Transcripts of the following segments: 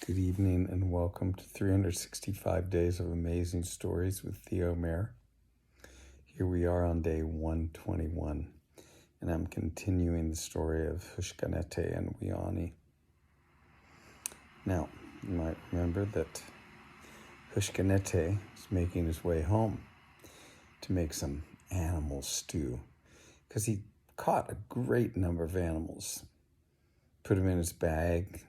Good evening and welcome to 365 Days of Amazing Stories with Theo Mayer. Here we are on day 121, and I'm continuing the story of Houshkanete and Weeani. Now, you might remember that Houshkanete is making his way home to make some animal stew because he caught a great number of animals, put them in his bag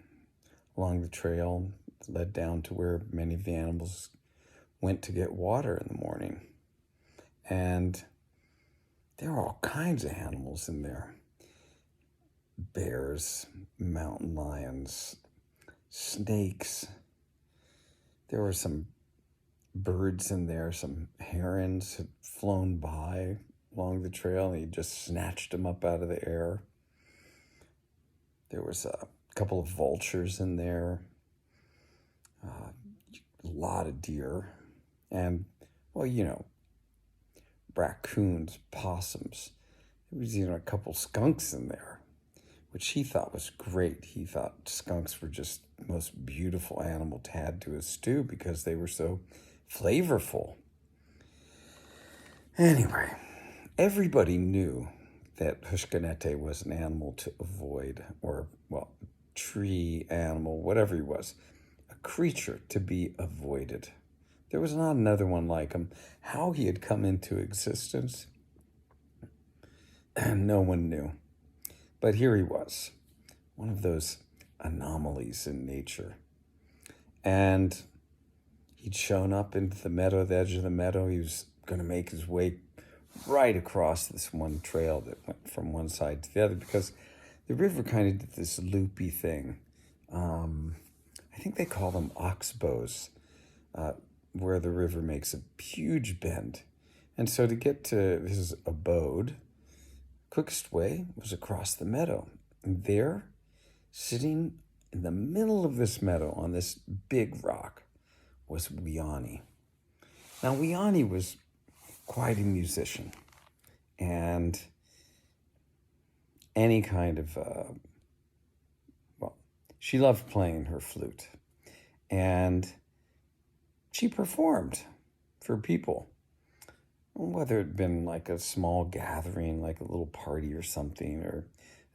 along the trail, led down to where many of the animals went to get water in the morning. And there were all kinds of animals in there. Bears, mountain lions, snakes. There were some birds in there. Some herons had flown by along the trail, and he just snatched them up out of the air. There was a couple of vultures in there, a lot of deer, and, raccoons, possums. There was even a couple skunks in there, which he thought was great. He thought skunks were just the most beautiful animal to add to his stew because they were so flavorful. Anyway, everybody knew that Houshkanete was an animal to avoid, or, tree animal, whatever he was, a creature to be avoided. There was not another one like him. How he had come into existence, no one knew. But here he was, one of those anomalies in nature. And he'd shown up into the meadow, the edge of the meadow. He was going to make his way right across this one trail that went from one side to the other because the river kind of did this loopy thing. I think they call them oxbows, where the river makes a huge bend. And so to get to his abode, quickest way was across the meadow. And there, sitting in the middle of this meadow on this big rock, was Weeani. Now, Weeani was quite a musician, and any kind of, she loved playing her flute, and she performed for people, whether it had been like a small gathering, like a little party or something, or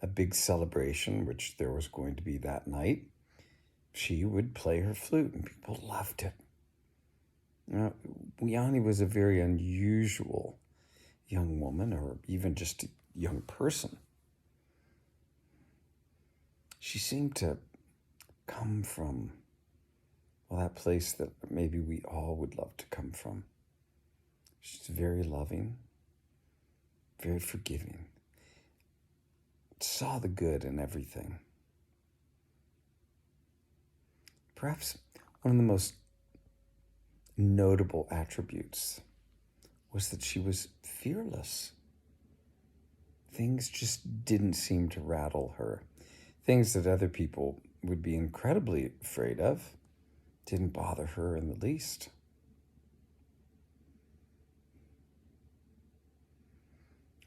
a big celebration, which there was going to be that night. She would play her flute, and people loved it. Weeani was a very unusual young woman, or even just a young person. She seemed to come from, that place that maybe we all would love to come from. She's very loving, very forgiving, saw the good in everything. Perhaps one of the most notable attributes was that she was fearless. Things just didn't seem to rattle her. Things that other people would be incredibly afraid of didn't bother her in the least.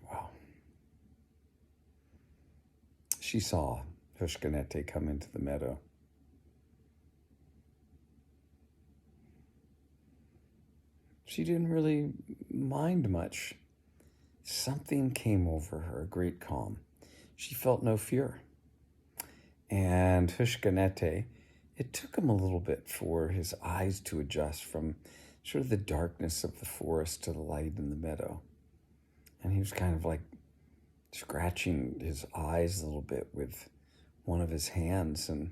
Wow. She saw Houshkanete come into the meadow. She didn't really mind much. Something came over her, a great calm. She felt no fear. And Houshkanete, it took him a little bit for his eyes to adjust from sort of the darkness of the forest to the light in the meadow. And he was kind of like scratching his eyes a little bit with one of his hands, and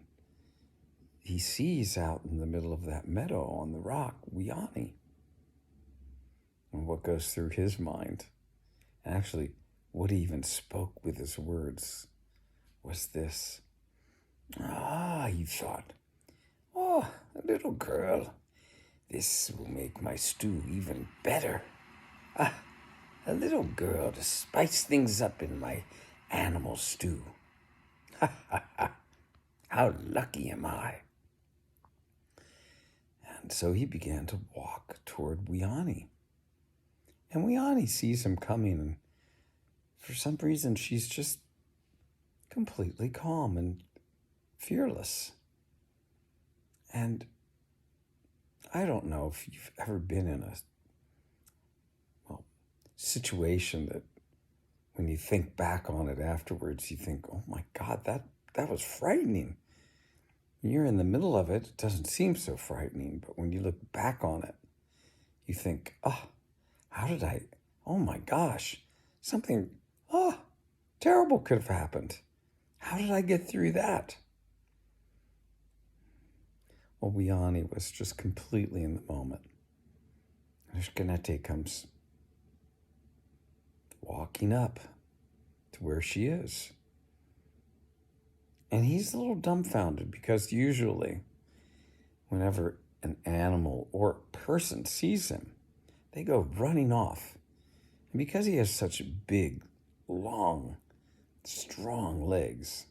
he sees out in the middle of that meadow on the rock, Weeani. And what goes through his mind, and actually what he even spoke with his words, was this. He thought, a little girl. This will make my stew even better. A little girl to spice things up in my animal stew. How lucky am I? And so he began to walk toward Weeani. And Weeani sees him coming, and for some reason she's just completely calm and fearless. And I don't know if you've ever been in a situation that when you think back on it afterwards, you think, oh my God, that was frightening. When you're in the middle of it, it doesn't seem so frightening. But when you look back on it, you think, oh, oh my gosh, something, terrible could have happened. How did I get through that? Well, Weeani was just completely in the moment. Houshkanete comes walking up to where she is. And he's a little dumbfounded because usually whenever an animal or person sees him, they go running off. And because he has such big, long, strong legs,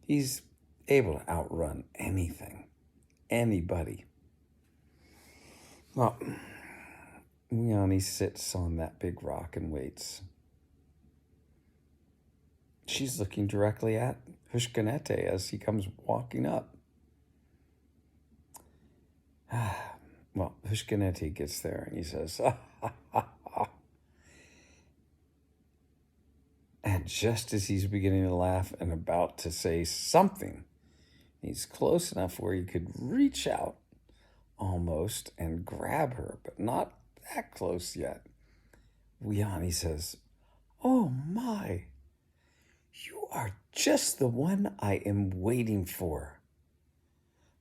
he's able to outrun anything, anybody. Well, Weeani sits on that big rock and waits. She's looking directly at Houshkanete as he comes walking up. Well, Houshkanete gets there and he says, And just as he's beginning to laugh and about to say something, he's close enough where he could reach out almost and grab her, but not that close yet. Weeani says, oh my, you are just the one I am waiting for.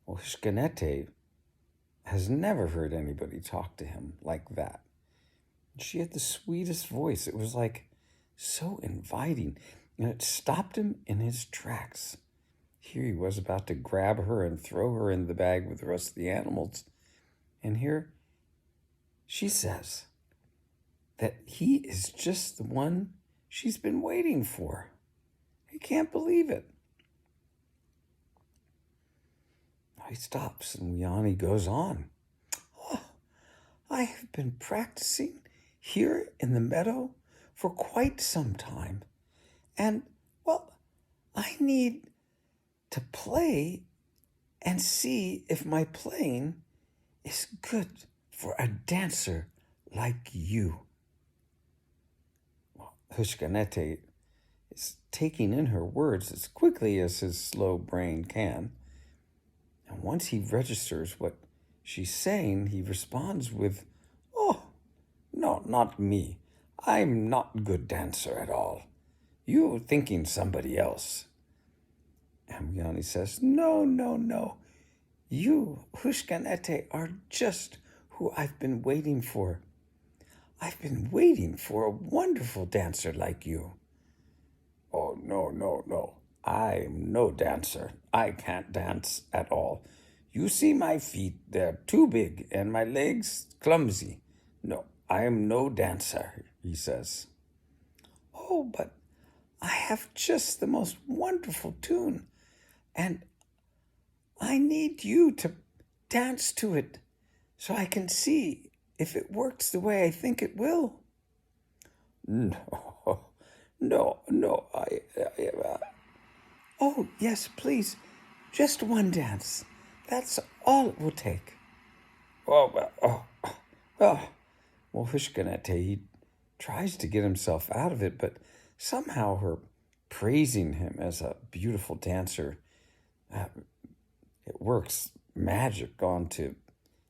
Well, Houshkanete has never heard anybody talk to him like that. She had the sweetest voice. It was like so inviting, and it stopped him in his tracks. Here he was about to grab her and throw her in the bag with the rest of the animals. And here she says that he is just the one she's been waiting for. He can't believe it. He stops and Weeani goes on. Oh, I have been practicing here in the meadow for quite some time. And, well, I need to play and see if my playing is good for a dancer like you. Well, Houshkanete is taking in her words as quickly as his slow brain can. And once he registers what she's saying, he responds with, oh, no, not me. I'm not good dancer at all. You thinking somebody else. And Weeani says, no. You, Houshkanete, are just who I've been waiting for. I've been waiting for a wonderful dancer like you. Oh, no. I'm no dancer. I can't dance at all. You see my feet, they're too big, and my legs clumsy. No, I am no dancer, he says. Oh, but I have just the most wonderful tune, and I need you to dance to it so I can see if it works the way I think it will. No, Oh, yes, please, just one dance. That's all it will take. Well, Houshkanete, he tries to get himself out of it, but somehow her praising him as a beautiful dancer, it works magic onto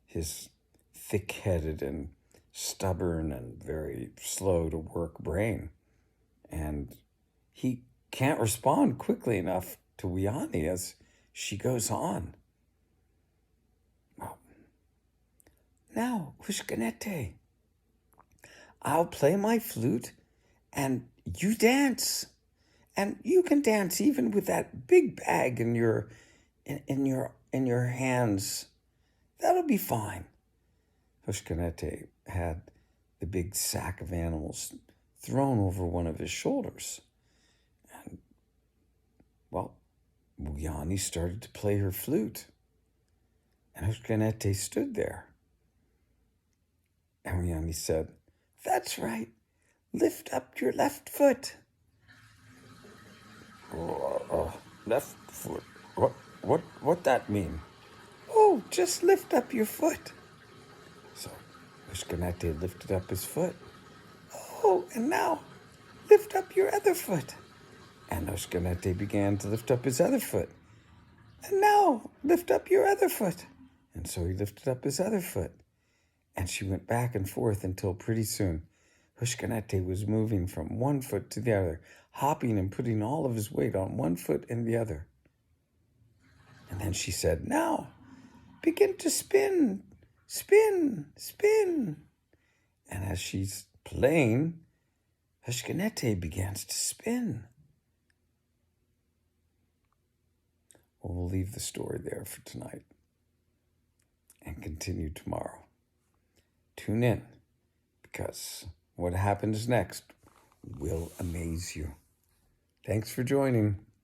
his thick-headed and stubborn and very slow-to-work brain. And he can't respond quickly enough to Weeani as she goes on. Well, now, Houshkanete, I'll play my flute and you dance. And you can dance even with that big bag in your hands. That'll be fine. Houshkanete had the big sack of animals thrown over one of his shoulders. And, well, Weeani started to play her flute. And Houshkanete stood there. And Weeani said, that's right. Lift up your left foot. Left foot? What that mean? Oh, just lift up your foot. So Houshkanete lifted up his foot. Oh, and now lift up your other foot. And Houshkanete began to lift up his other foot. And now lift up your other foot. And so he lifted up his other foot. And she went back and forth until pretty soon Houshkanete was moving from one foot to the other, hopping and putting all of his weight on one foot and the other. And then she said, now begin to spin, spin, spin. And as she's playing, Houshkanete begins to spin. Well, we'll leave the story there for tonight and continue tomorrow. Tune in, because what happens next will amaze you. Thanks for joining.